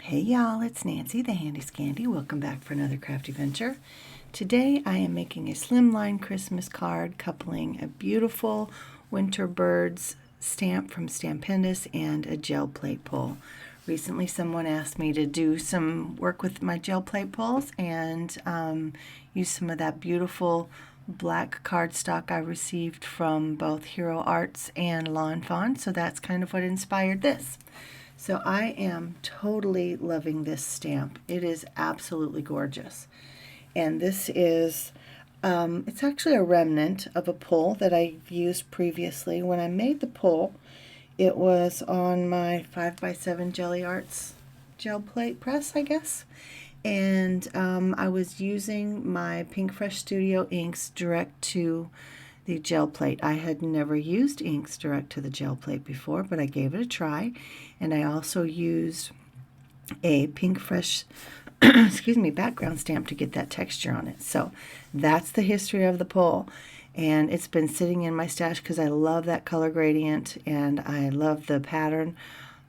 Hey y'all, it's Nancy the Handy Scandy. Welcome back for another crafty venture. Today I am making a slimline Christmas card coupling a beautiful winter birds stamp from Stampendous and a gel plate pull. Recently someone asked me to do some work with my gel plate pulls and use some of that beautiful black cardstock I received from both Hero Arts and Lawn Fawn, so that's kind of what inspired this. So I am totally loving this stamp. It is absolutely gorgeous. And this is, it's actually a remnant of a pull that I've used previously. When I made the pull, it was on my 5x7 Jelly Arts gel plate press, I guess. And I was using my PinkFresh Studio inks direct to the gel plate. I had never used inks direct to the gel plate before, but I gave it a try. And I also used a PinkFresh excuse me, background stamp to get that texture on it. So that's the history of the pull. And it's been sitting in my stash because I love that color gradient and I love the pattern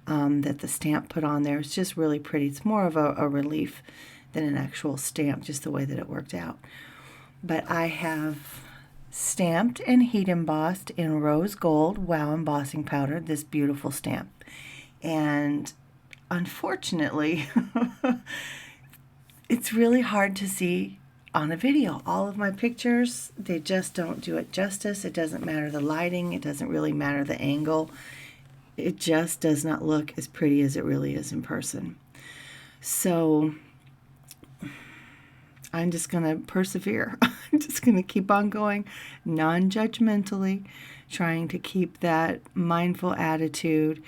that the stamp put on there. It's just really pretty. It's more of a relief than an actual stamp, just the way that it worked out. But I have stamped and heat embossed in rose gold wow embossing powder this beautiful stamp. And unfortunately, it's really hard to see on a video. All of my pictures, they just don't do it justice. It doesn't matter the lighting. It doesn't really matter the angle. It just does not look as pretty as it really is in person. So I'm just going to persevere. I'm just going to keep on going non-judgmentally, trying to keep that mindful attitude.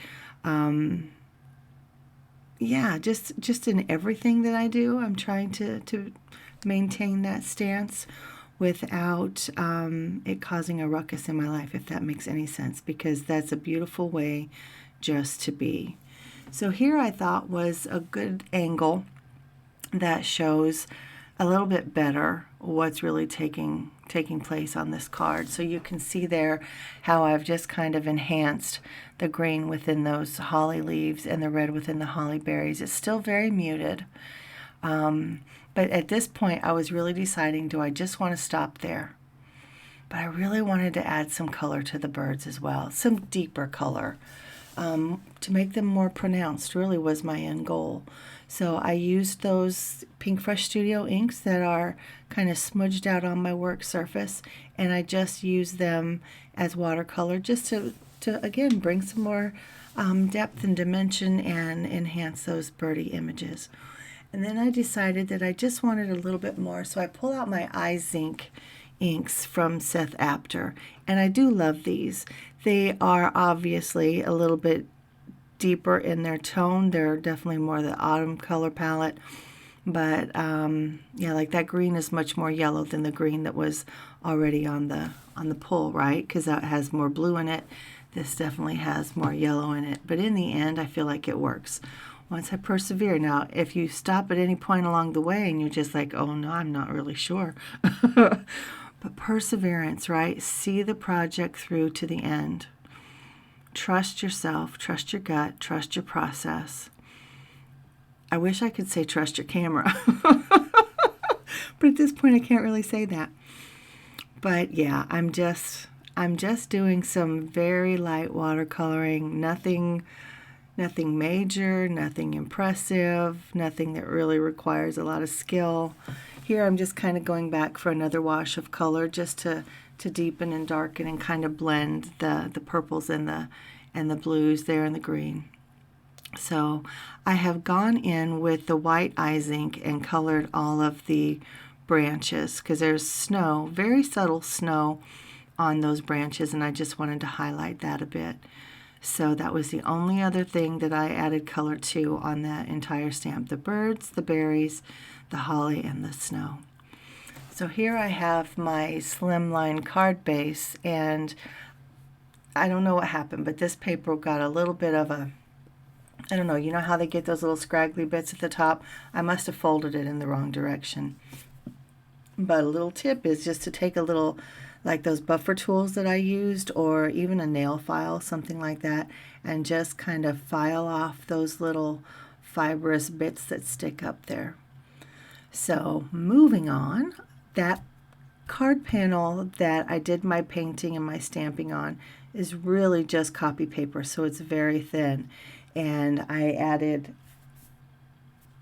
Yeah, just in everything that I do, I'm trying to maintain that stance without it causing a ruckus in my life, if that makes any sense, because that's a beautiful way just to be. So here I thought was a good angle that shows a little bit better what's really taking place on this card. So you can see there how I've just kind of enhanced the green within those holly leaves and the red within the holly berries. It's still very muted. But at this point I was really deciding, do I just want to stop there? But I really wanted to add some color to the birds as well, some deeper color. To make them more pronounced really was my end goal. So I used those PinkFresh Studio inks that are kind of smudged out on my work surface, and I just used them as watercolor just to again bring some more depth and dimension and enhance those birdie images. And then I decided that I just wanted a little bit more, so I pull out my IZinks inks from Seth Apter, and I do love these. They are obviously a little bit deeper in their tone. They're definitely more the autumn color palette, but yeah, like that green is much more yellow than the green that was already on the pull, right? Because that has more blue in it. This definitely has more yellow in it, but in the end I feel like it works once I persevere. Now if you stop at any point along the way and you're just like, oh no, I'm not really sure, but perseverance, right? See the project through to the end. Trust yourself, trust your gut, trust your process. I wish I could say trust your camera, but at this point I can't really say that. But yeah, I'm just doing some very light watercoloring, nothing major, nothing impressive, nothing that really requires a lot of skill. Here I'm just kind of going back for another wash of color just to deepen and darken and kind of blend the purples and the blues there and the green. So I have gone in with the white IZink and colored all of the branches because there's snow, very subtle snow on those branches, and I just wanted to highlight that a bit. So that was the only other thing that I added color to on that entire stamp: the birds, the berries, the holly, and the snow. So here I have my Slimline card base, and I don't know what happened, but this paper got a little bit of a, I don't know, you know how they get those little scraggly bits at the top? I must have folded it in the wrong direction. But a little tip is just to take a little, like those buffer tools that I used, or even a nail file, something like that, and just kind of file off those little fibrous bits that stick up there. So moving on, that card panel that I did my painting and my stamping on is really just copy paper, so it's very thin. And I added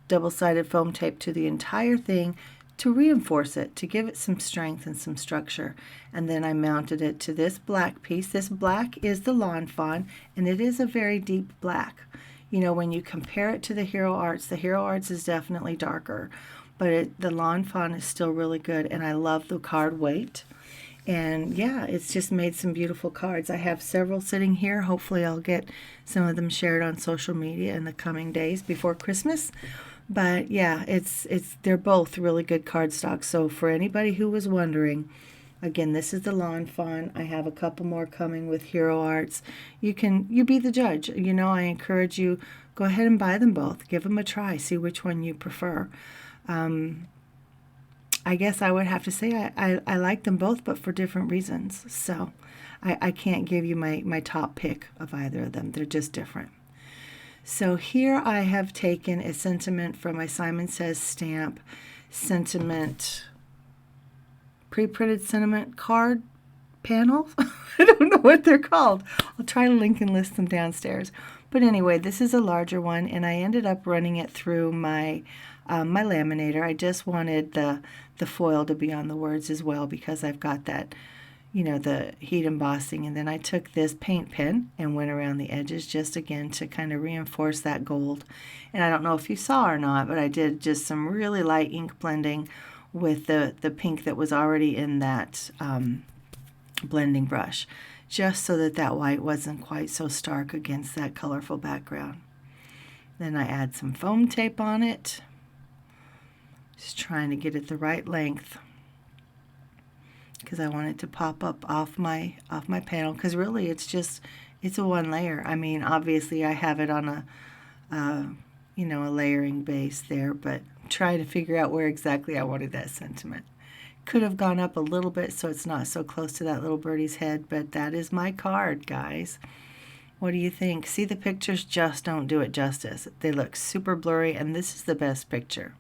double-sided foam tape to the entire thing to reinforce it, to give it some strength and some structure. And then I mounted it to this black piece. This black is the Lawn Fawn, and it is a very deep black. You know, when you compare it to the Hero Arts is definitely darker, but the Lawn Fawn is still really good, and I love the card weight. And yeah, it's just made some beautiful cards. I have several sitting here. Hopefully I'll get some of them shared on social media in the coming days before Christmas. But yeah, they're both really good cardstock. So for anybody who was wondering, again, this is the Lawn Fawn. I have a couple more coming with Hero Arts. You be the judge. You know, I encourage you, go ahead and buy them both. Give them a try. See which one you prefer. I guess I would have to say I like them both, but for different reasons. So I can't give you my top pick of either of them. They're just different. So here I have taken a sentiment from my Simon Says stamp, sentiment, pre-printed sentiment card panel. I don't know what they're called. I'll try to link and list them downstairs. But anyway, this is a larger one, and I ended up running it through my my laminator. I just wanted the foil to be on the words as well, because I've got that, you know, the heat embossing. And then I took this paint pen and went around the edges just again to kind of reinforce that gold. And I don't know if you saw or not, but I did just some really light ink blending with the pink that was already in that blending brush, just so that that white wasn't quite so stark against that colorful background. Then I add some foam tape on it, just trying to get it the right length, because I want it to pop up off my panel, because really it's a one layer. I mean, obviously I have it on a you know, a layering base there, but try to figure out where exactly I wanted that sentiment. Could have gone up a little bit so it's not so close to that little birdie's head, but that is my card, guys. What do you think? See, the pictures just don't do it justice. They look super blurry, and this is the best picture.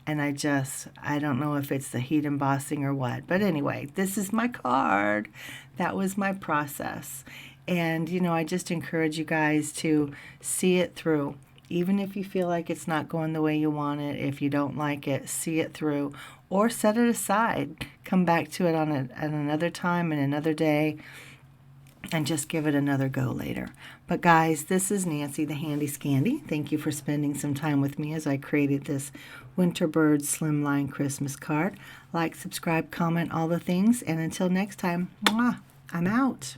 And I don't know if it's the heat embossing or what. But anyway, this is my card. That was my process. And, you know, I just encourage you guys to see it through. Even if you feel like it's not going the way you want it, if you don't like it, see it through. Or set it aside. Come back to it at another time and another day, and just give it another go later. But guys, this is Nancy the Handy Scandy. Thank you for spending some time with me as I created this Winterbird Slimline Christmas card. Like, subscribe, comment, all the things. And until next time, mwah, I'm out.